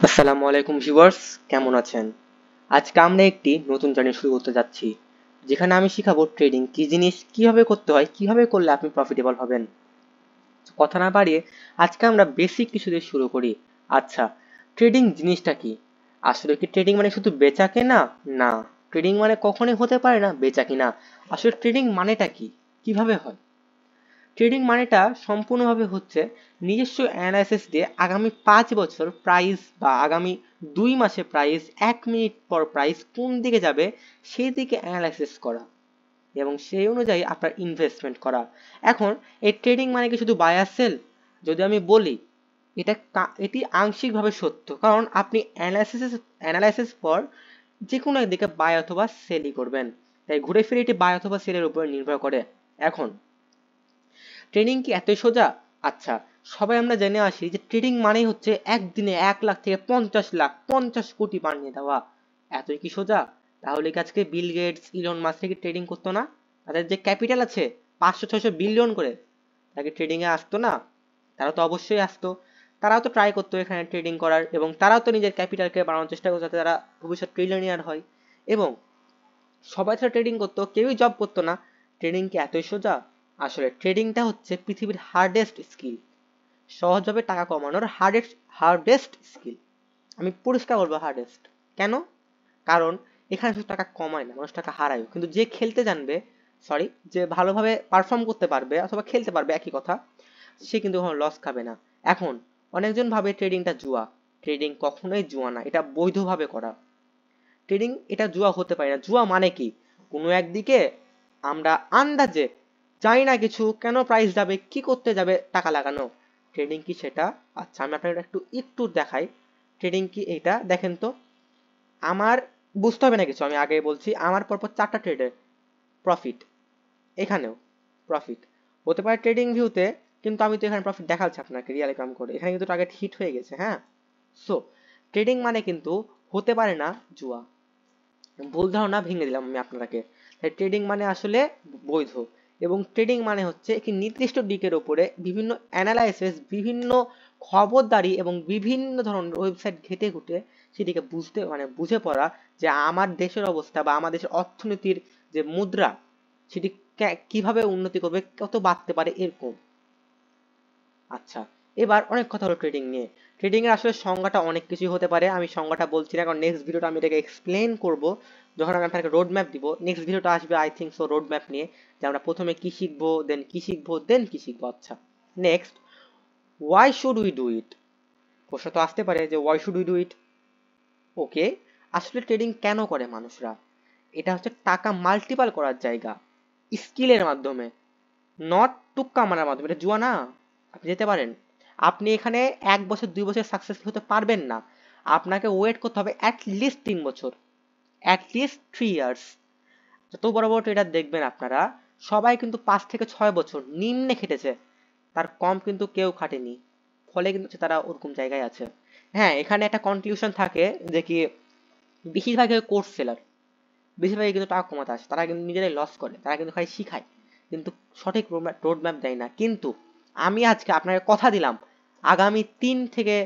আসসালামু আলাইকুম ভিউয়ার্স, কেমন আছেন? আজকে আমরা একটি নতুন জার্নি শুরু করতে যাচ্ছি, যেখানে আমি শিখাবো ট্রেডিং কি জিনিস, কিভাবে করতে হয়, কিভাবে করলে আপনি প্রফিটেবল হবেন। কথা না বাড়িয়ে আজকে আমরা বেসিক কিছু দিয়ে শুরু করি। আচ্ছা, ট্রেডিং জিনিসটা কি? আসলে কি ট্রেডিং মানে শুধু বেচা কেনা? না, ট্রেডিং মানে কখনোই হতে পারে না বেচা কিনা। আসলে ট্রেডিং মানেটা কি, কিভাবে হয়? ট্রেডিং মানেটা সম্পূর্ণভাবে হচ্ছে নিজস্ব অ্যানালাইসিস দিয়ে আগামী 5 বছর প্রাইস বা আগামী 2 মাসে প্রাইস, 1 মিনিট পর প্রাইস কোন দিকে যাবে সেই দিকে অ্যানালাইসিস করা এবং সেই অনুযায়ী আপনার ইনভেস্টমেন্ট করা। এখন এই ট্রেডিং মানে কি শুধু বাই আর সেল? যদি আমি বলি এটি আংশিকভাবে সত্য, কারণ আপনি অ্যানালাইসিস পর যে কোনো একদিকে বাই অথবা সেলই করবেন, তাই ঘুরে ফিরে এটি বাই অথবা সেলের উপর নির্ভর করে। এখন ট্রেডিং কি এতই সোজা? আচ্ছা, সবাই আমরা জেনে আসি যে ট্রেডিং মানেই হচ্ছে একদিনে 1 লাখ থেকে 50 লাখ, 50 কোটি বানিয়ে দেওয়া। এতই কি সোজা? তাহলে কি আজকে বিল গেটস, ইলন মাস্ক কি ট্রেডিং করতো না? তাদের যে ক্যাপিটাল আছে 500-600 বিলিয়ন করে, তাকে ট্রেডিং এ আসতো না? তারা তো অবশ্যই আসতো। তারাও তো ট্রাই করতো এখানে ট্রেডিং করার, এবং তারাও তো নিজের ক্যাপিটালকে বাড়ানোর চেষ্টা করতো যাতে তারা ভবিষ্যৎ ট্রিলিয়নিয়ার হয়। এবং সবাই তো ট্রেডিং করতো, কেউই জব করতো না। ট্রেডিং কি এতই সোজা? আসলে ট্রেডিংটা হচ্ছে পৃথিবীর হার্ডেস্ট স্কিল, সহজভাবে টাকা কমানোর হার্ডেস্ট স্কিল। আমি পরিষ্কার বলবো হার্ডেস্ট। কেন? কারণ এখানে শুধু টাকা কমায় না, মানুষ টাকা হারায়, কিন্তু যে খেলতে জানবে, সরি, যে ভালোভাবে পারফর্ম করতে পারবে অথবা খেলতে পারবে, একই কথা, সে কিন্তু কখনো লস খাবে না। এখন অনেকজন ভাবে ট্রেডিংটা জুয়া। ট্রেডিং কখনোই জুয়া না, এটা বৈধভাবে করা। ট্রেডিং এটা জুয়া হতে পারে না। জুয়া মানে কি? কোনো একদিকে আমরা আন্দাজে, জানি না কিছু, কেন প্রাইস যাবে, কি করতে যাবে, টাকা লাগানো। ট্রেডিং কি সেটা? আচ্ছা, আমি আপনাকে একটু একটু দেখাই ট্রেডিং কি। এটা দেখেন তো, আমার বুঝতে হবে না কিছু, আমি আগে বলছি। আমার পরপর 4টা ট্রেডে প্রফিট, এখানেও প্রফিট হতে পারে ট্রেডিং ভিউতে, কিন্তু আমি তো এখানে প্রফিট দেখাচ্ছি আপনাকে রিয়াল কাম করে, এখানে কিন্তু টার্গেট হিট হয়ে গেছে। হ্যাঁ, সো ট্রেডিং মানে কিন্তু হতে পারে না জুয়া। ভুল ধারণা ভেঙে দিলাম আমি আপনাকে। তাই ট্রেডিং মানে আসলে বৈধ, এবং ট্রেডিং মানে হচ্ছে একটি নির্দিষ্ট দিকের উপরে বিভিন্ন অ্যানালাইসিস, বিভিন্ন খবরদারি এবং বিভিন্ন ধরনের ওয়েবসাইট ঘেটে ঘুটে সেটিকে বুঝতে, মানে বুঝে পড়া যে আমার দেশের অবস্থা বা আমার দেশের অর্থনীতির যে মুদ্রা, সেটি কিভাবে উন্নতি করবে, কত বাড়তে পারে, এরকম। আচ্ছা, এবার অনেক কথা হলো ট্রেডিং নিয়ে। ট্রেডিং এর আসলে সংজ্ঞাটা অনেক কিছুই হতে পারে, আমি সংজ্ঞাটা বলছি না, কারণ নেক্সট ভিডিওটা আমি এটাকে এক্সপ্লেন করব যখন আমি আপনাকে রোড ম্যাপ দিব। নেক্সট ভিডিওটা আসবে I think so road map নিয়ে, যে আমরা প্রথমে কি শিখবো, দেন কি শিখবো, দেন কি শিখবো। আচ্ছা, next, why should we do it? প্রশ্ন তো আসতে পারে যে why should we do it. Okay, আসলে ট্রেডিং কেন করে মানুষরা? এটা হচ্ছে টাকা মাল্টিপল করার জায়গা, স্কিলের মাধ্যমে, নট টুক্কা মারার মাধ্যমে। এটা জুয়া না। আপনি যেতে পারেন, আপনি এখানে 1 বছর 2 বছর সাকসেসফুল হতে পারবেন না, আপনাকে ওয়েট করতে হবে অ্যাটলিস্ট 3 বছর, অ্যাটলিস্ট 3 ইয়ার্স। যত বড় বড় ট্রেডার দেখবেন আপনারা, সবাই কিন্তু 5 থেকে 6 বছর নিম্নে খেটেছে, তার কম কিন্তু কেউ খাটেনি, ফলে কিন্তু তারা ওরকম জায়গায় আছে। হ্যাঁ, এখানে একটা কনক্লুশন থাকে যে কি, বেশিরভাগ কোর্স সেলার, বেশিরভাগই কিন্তু টাকা কমাতে আসে, তারা কিন্তু নিজেরাই লস করে, তারা কিন্তু খালি শিখায়, কিন্তু সঠিক রোড ম্যাপ দেয় না। কিন্তু আমি আজকে আপনাকে কথা দিলাম, আগামী 3 থেকে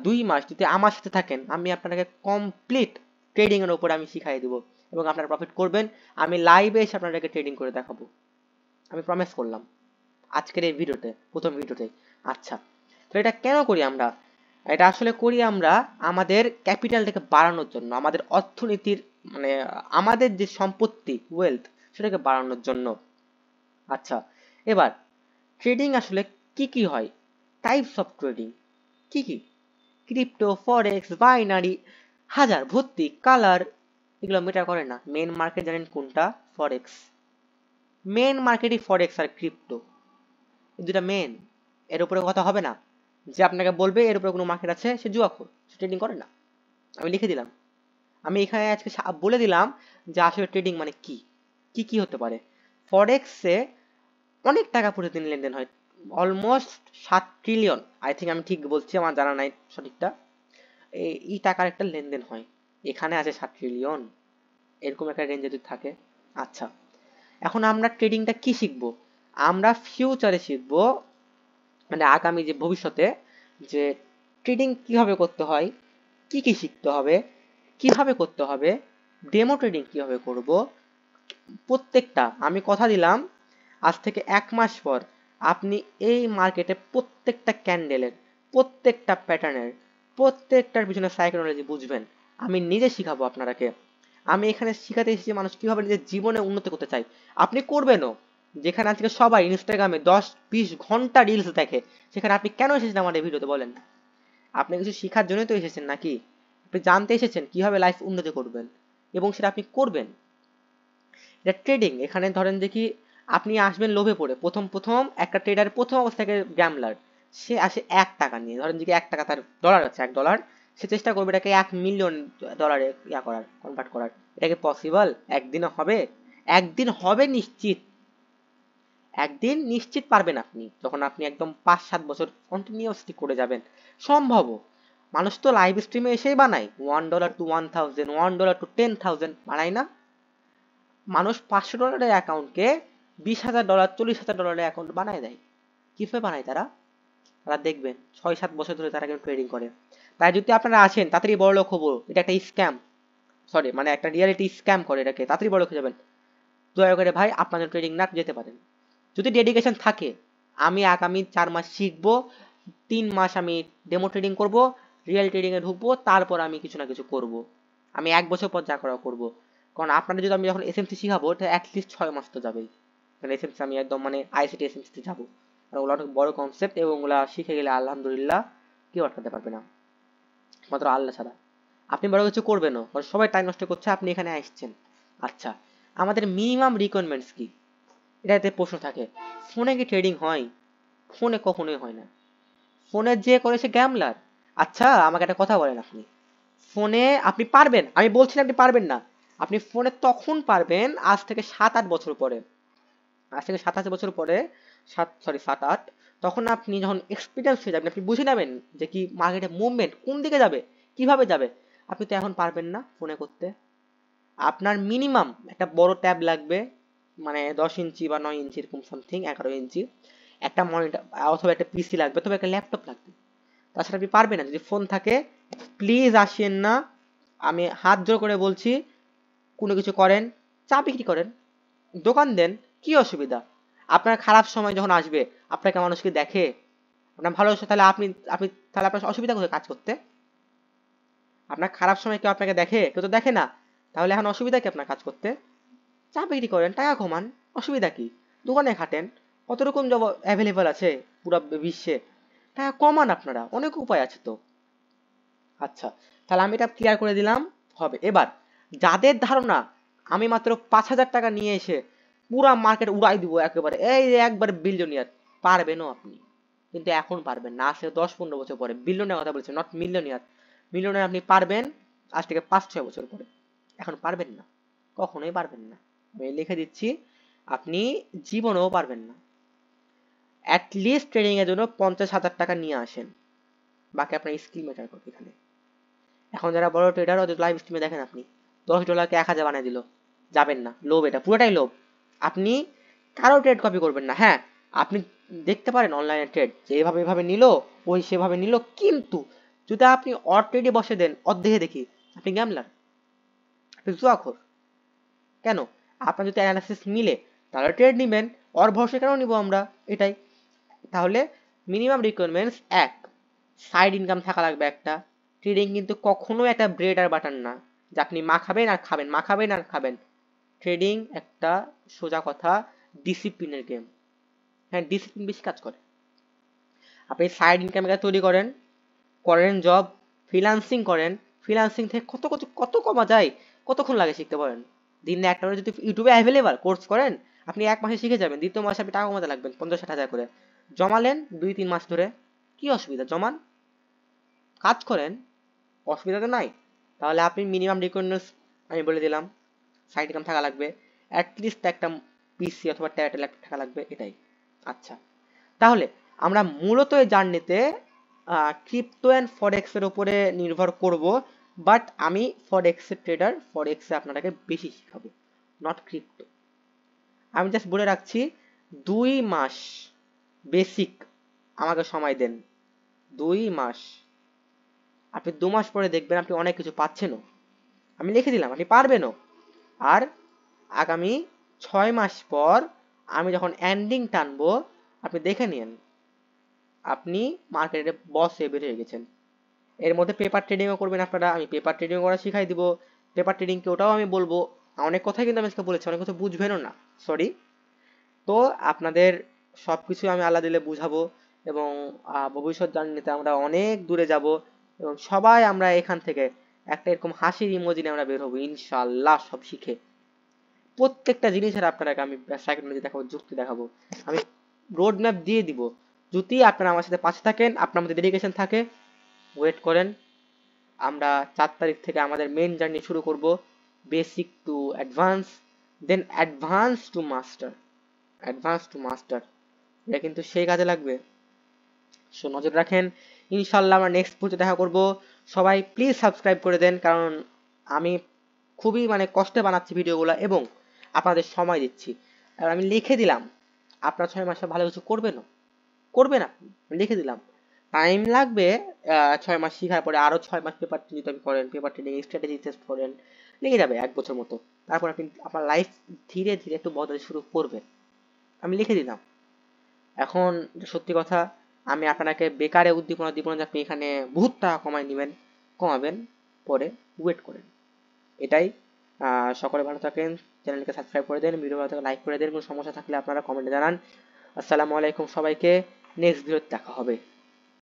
2 মাস যদি আমার সাথে থাকেন, আমি আপনাকে কমপ্লিট ট্রেডিং এর উপর আমি শিখাই দিব, এবং আপনারা প্রফিট করবেন। আমি লাইভে এসে আপনাদেরকে ট্রেডিং করে দেখাবো, আমি প্রমিস করলাম আজকের এই ভিডিওতে, প্রথম ভিডিওতে। আচ্ছা, তো এটা কেন করি আমরা? এটা আসলে করি আমরা আমাদের ক্যাপিটালটাকে বাড়ানোর জন্য, আমাদের অর্থনীতির, মানে আমাদের যে সম্পত্তি, ওয়েলথ, সেটাকে বাড়ানোর জন্য। আচ্ছা, এবার ট্রেডিং আসলে কি কি হয়, টাইপস অফ ট্রেডিং কি কি? ক্রিপ্টো, ফরেক্স, বাইনারি, হাজার ভর্তি কালার, এগুলো মেটার করে না। মেন মার্কেট জানেন কোনটা? ফরেক্স। মেন মার্কেটই ফরেক্স আর ক্রিপ্টো, এই দুটা মেন। এর উপরে কথা হবে না। যে আপনাকে বলবে এর উপরে কোনো মার্কেট আছে, সে জুয়াখোর, সে ট্রেডিং করে না। আমি লিখে দিলাম, আমি এখানে আজকে বলে দিলাম যে আসলে ট্রেডিং মানে কি, কি কি হতে পারে। ফরেক্সে অনেক টাকা প্রতিদিন লেনদেন হয়, অলমোস্ট 7 ট্রিলিয়ন, আই থিঙ্ক, আমি ঠিক বলছি, আমার জানা নাই সঠিকটা, এই টাকার একটা লেনদেন হয়। এখানে আছে 7 ট্রিলিয়ন, এরকম একটা রেঞ্জ যদি থাকে। আচ্ছা, এখন আমরা ট্রেডিংটা কি শিখবো? আমরা ফিউচারে শিখবো, মানে আগামী যে ভবিষ্যতে, যে ট্রেডিং কিভাবে করতে হয়, কি কি শিখতে হবে, কিভাবে করতে হবে, ডেমো ট্রেডিং কিভাবে করব, প্রত্যেকটা আমি কথা দিলাম আজ থেকে 1 মাস পর আপনি এই মার্কেটে প্রত্যেকটা ক্যান্ডেলের, প্রত্যেকটা প্যাটার্নের, প্রত্যেকটার পিছনে সাইকোলজি বুঝবেন। আমি নিজে শিখাবো আপনারাকে। আমি এখানে শিখাতে এসেছি মানুষ কিভাবে নিজের জীবনে উন্নতি করতে চাই। আপনি করবেনও। যেখানে আজকে সবাই ইনস্টাগ্রামে 10-20 ঘন্টা রিলস দেখে, সেখানে আপনি কেন এসেছেন আমাদের ভিডিওতে বলেন? আপনি কিছু শেখার জন্যই তো এসেছেন নাকি? আপনি জানতে এসেছেন কিভাবে লাইফ উন্নতি করবেন, এবং সেটা আপনি করবেন। এটা ট্রেডিং। এখানে ধরেন যে কি আপনি আসবেন লোভে পড়ে, প্রথম প্রথম একটা ট্রেডার প্রথম অবস্থা থেকে গ্যামলার, সে আসে 1 টাকা নিয়ে, ধরেন যে কি 1 টাকা তার ডলার আছে, $1, সে চেষ্টা করবে এটাকে 1 মিলিয়ন ডলারে করার, কনভার্ট করার। এটা কি পসিবল? একদিনে হবে? একদিন হবে নিশ্চিত, একদিন নিশ্চিত পারবেন আপনি, যখন আপনি একদম 5-7 বছর কন্টিনিউয়াসলি করে যাবেন। সম্ভব। মানুষ তো লাইভ স্ট্রিমে এসেই বানায় $1 to 1000, $1 to 10,000 বানায় না? মানুষ $500 অ্যাকাউন্টকে $20,000, $40,000 অ্যাকাউন্ট বানায় দেয়। কিভাবে বানায় তারা? তারা দেখবেন 6-7 বছর ধরে তারা কিন্তু ট্রেডিং করে। তাই যদি আপনারা আসেন তাড়াতাড়ি বড় লোক হবো, এটা একটা স্ক্যাম, সরি মানে একটা রিয়ালিটি স্ক্যাম করে, এটাকে তাড়াতাড়ি বড় লোক হয়ে যাবেন, দয়া করে ভাই আপনাদের ট্রেডিং না যেতে পারেন। যদি ডেডিকেশন থাকে, আমি আগামী 4 মাস শিখবো, 3 মাস আমি ডেমো ট্রেডিং করব, রিয়েল ট্রেডিং এ ঢুকবো, তারপর আমি কিছু না কিছু করব। আমি 1 বছর পর যা করা করবো। কারণ আপনাদের যদি আমি যখন এসএমসি শিখাবো, এটা অ্যাটলিস্ট 6 মাস তো যাবেই। কারণ এসএমসি আমি একদম মানে আইসিটি এসএমসিতে যাবো। আর ওগুলো অনেক বড় কনসেপ্ট, এবং ওগুলা শিখে গেলে আলহামদুলিল্লাহ কেউ আটকাতে পারবে না, মাত্র আল্লাহ ছাড়া। আপনি বড় কিছু করবেনও, কারণ সবাই টাইম নষ্ট করছে, আপনি এখানে আসছেন। আচ্ছা, আমাদের মিনিমাম রিকোয়ারমেন্টস কি, এটাতে প্রশ্ন থাকে। ফোনে কি ট্রেডিং হয়? ফোনে কখনোই হয় না। ফোনে যে করে সে গ্যামলার। আচ্ছা আমাকে একটা কথা বলেন, আপনি ফোনে আপনি পারবেন, আমি বলছি না আপনি পারবেন না, আপনি ফোনে তখন পারবেন আজ থেকে 7-8 বছর পরে। আজ থেকে 7-8 বছর পরে, 7 8, তখন আপনি যখন এক্সপিরিয়েন্স হয়ে যাবেন, আপনি বুঝে নেবেন যে কি মার্কেটের মুভমেন্ট কোন দিকে যাবে, কিভাবে যাবে। আপনি তো এখন পারবেন না ফোনে করতে। আপনার মিনিমাম একটা বড় ট্যাব লাগবে, মানে 10 ইঞ্চি বা 9 ইঞ্চি, এরকম সামথিং 11 ইঞ্চি, একটা মনিটর অথবা একটা পিসি লাগবে, তবে একটা ল্যাপটপ লাগবে। তাছাড়া আপনি পারবেন না। যদি ফোন থাকে প্লিজ আসেন না, আমি হাত জোর করে বলছি, কোনো কিছু করেন, চা বিক্রি করেন, দোকান দেন, কি অসুবিধা? আপনার খারাপ সময় যখন আসবে, আপনাকে মানুষ কি দেখে? আপনার ভালো, তাহলে আপনি আপনি তাহলে আপনার অসুবিধা কোথায় কাজ করতে? আপনার খারাপ সময় কেউ আপনাকে দেখে? কেউ তো দেখে না। তাহলে এখন অসুবিধা কি আপনার কাজ করতে? চা বিক্রি করেন, টাকা কমান, অসুবিধা কি? দোকানে খাটেন, কত রকম জব অ্যাভেলেবল আছে পুরো বিশ্বে, টাকা কমান, আপনারা অনেক উপায় আছে তো। আচ্ছা, তাহলে আমি এটা ক্লিয়ার করে দিলাম। হবে এবার যাদের ধারণা আমি মাত্র 5,000 টাকা নিয়ে এসে পুরা মার্কেট উড়াই দিব একেবারে, এই যে একবার বিলিয়নিয়ার, পারবেনও আপনি, কিন্তু এখন পারবেন না, আসলে 10-15 বছর পরে। বিলিয়নের কথা বলছি, নট মিলিয়নিয়ার। মিলিয়নিয়ার আপনি পারবেন আজ থেকে 5-6 বছর পরে, এখন পারবেন না, কখনোই পারবেন না। আমি লিখে দিচ্ছি, আপনি জীবনেও পারবেন না। অ্যাটলিস্ট ট্রেডিং এর জন্য 50,000 টাকা নিয়ে আসেন, বাকি আপনার স্কিল ম্যাটার করবে এখানে। এখন যারা বড় ট্রেডার, ওদের লাইভ স্ট্রিমে দেখেন আপনি $10কে 1,000 বানিয়ে দিল, যাবেন না। লোভ, এটা পুরোটাই লোভ। আপনি কারো ট্রেড কপি করবেন না। হ্যাঁ, আপনি দেখতে পারেন অনলাইনে ট্রেড যে এভাবে এভাবে নিল, ওই সেভাবে নিল, কিন্তু যদি আপনি অড ট্রেডে বসে দেন, অর্ধেকে দেখি আপনি গ্যামলার, আপনি জুয়াখোর। কেন? আপনার যদি অ্যানালাইসিস মিলে তাহলে ট্রেড নিবেন, ওর ভরসা কেন নিব আমরা? এটাই। তাহলে মিনিমাম রিকোয়ারমেন্টস, এক, সাইড ইনকাম থাকা লাগবে একটা। ট্রেডিং কিন্তু কখনো একটা ব্রেড আর বাটার না, যে আপনি মাখাবেন আর খাবেন, মাখাবেন আর খাবেন। ট্রেডিং একটা, সোজা কথা, ডিসিপ্লিনের গেম। হ্যাঁ, ডিসিপ্লিন বেশি কাজ করে। আপনি সাইড ইনকাম তৈরি করেন, করেন জব, ফ্রিল্যান্সিং করেন, ফ্রিল্যান্সিং থেকে কত কত কত কমা যায়, কতক্ষণ লাগে শিখতে পারেন? দিনে একটা করে যদি ইউটিউবে অ্যাভেলেবল কোর্স করেন, আপনি 1 মাসে শিখে যাবেন, দ্বিতীয় মাসে আপনি টাকা কমাতে লাগবেন 50-60 হাজার করে। জমালেন 2-3 মাস ধরে, কি অসুবিধা? জমান, কাজ করেন, অসুবিধা তো নাই। তাহলে আপনি মিনিমাম রিকোয়ারমেন্টস আমি বলে দিলাম, সাইড ইনকাম থাকা লাগবে, অ্যাটলিস্ট একটা পিসি অথবা ট্যাবলেট ল্যাপটপ থাকা লাগবে, এটাই। আচ্ছা, তাহলে আমরা মূলত এই জার্নিতে ক্রিপ্টো অ্যান্ড ফরেক্সের উপরে নির্ভর করব, বাট আমি ফরেক্সের ট্রেডার, ফরেক্সে আপনাকে বেশি শেখাবো, নট ক্রিপ্টো। আমি জাস্ট বলে রাখছি, 2 মাস বেসিক আমাকে সময় দেন, 2 মাস। আপনি 2 মাস পরে দেখবেন আপনি অনেক কিছু পাচ্ছেনও। আমি লিখে দিলাম, আপনি পারবেনও। আর আগামী 6 মাস পর আমি যখন এন্ডিং টানবো, আপনি দেখে নিন আপনি মার্কেটে বস হয়ে বের হয়ে গেছেন। এর মধ্যে পেপার ট্রেডিংও করবেন আপনারা, আমি পেপার ট্রেডিং করা শিখাই দিব। পেপার ট্রেডিংকে ওটাও আমি বলবো। অনেক কথাই কিন্তু আমি আজকে বলেছি, অনেক কথা বুঝবেনও না, সরি। তো আপনাদের সব কিছু আমি আল্লাহ দিলে বুঝাবো, এবং ভবিষ্যৎ জার্নিতে আমরা অনেক দূরে যাব, এবং সবাই আমরা এখান থেকে একটা এরকম হাসির ইমোজি নিয়ে আমরা বের হবো ইনশাআল্লাহ, সব শিখে। প্রত্যেকটা জিনিসের আপনারাকে আমি সাইকোলজি দেখাবো, যুক্তি দেখাবো, আমি রোড ম্যাপ দিয়ে দিব। যদি আপনারা আমার সাথে পাশে থাকেন, আপনার মধ্যে ডেডিকেশন থাকে, ওয়েট করেন। আমরা 4 তারিখ থেকে আমাদের মেইন জার্নি শুরু করব, basic to advance, then advance to master. Advance to master, এটা কিন্তু সেই কাজে লাগবে। সো নজর রাখেন, ইনশাল্লাহ আমরা নেক্সট ভিডিওতে দেখা করব। সবাই প্লিজ সাবস্ক্রাইব করে দেন, কারণ আমি খুবই কষ্টে বানাচ্ছি ভিডিওগুলো, এবং আপনাদের সময় দিচ্ছি। আর আমি লিখে দিলাম আপনার 6 মাসে ভালো কিছু করবেন, করবেন আপনি, লিখে দিলাম। টাইম লাগবে 6 মাস শেখার পরে, আরো 6 মাস পেপার যদি আপনি করেন, পেপার ট্রেডিং স্ট্র্যাটেজি টেস্ট করেন, লেগে যাবে 1 বছর মতো। তারপর আপনি আপনার লাইফ ধীরে ধীরে একটু বদলাতে শুরু করবেন। আমি লিখে দিলাম। এখন সত্যি কথা, আমি আপনাকে বেকারে উদ্দীপনা দিব না যে আপনি এখানে বহুত টাকা কমাই নেবেন, কমাবেন পরে, ওয়েট করেন। এটাই। সকলে ভালো থাকেন, চ্যানেলকে সাবস্ক্রাইব করে দেন, ভিডিও ভালো থাকলে লাইক করে দেন, কোনো সমস্যা থাকলে আপনারা কমেন্টে জানান। আসসালামু আলাইকুম সবাইকে, নেক্সট ভিডিওতে দেখা হবে।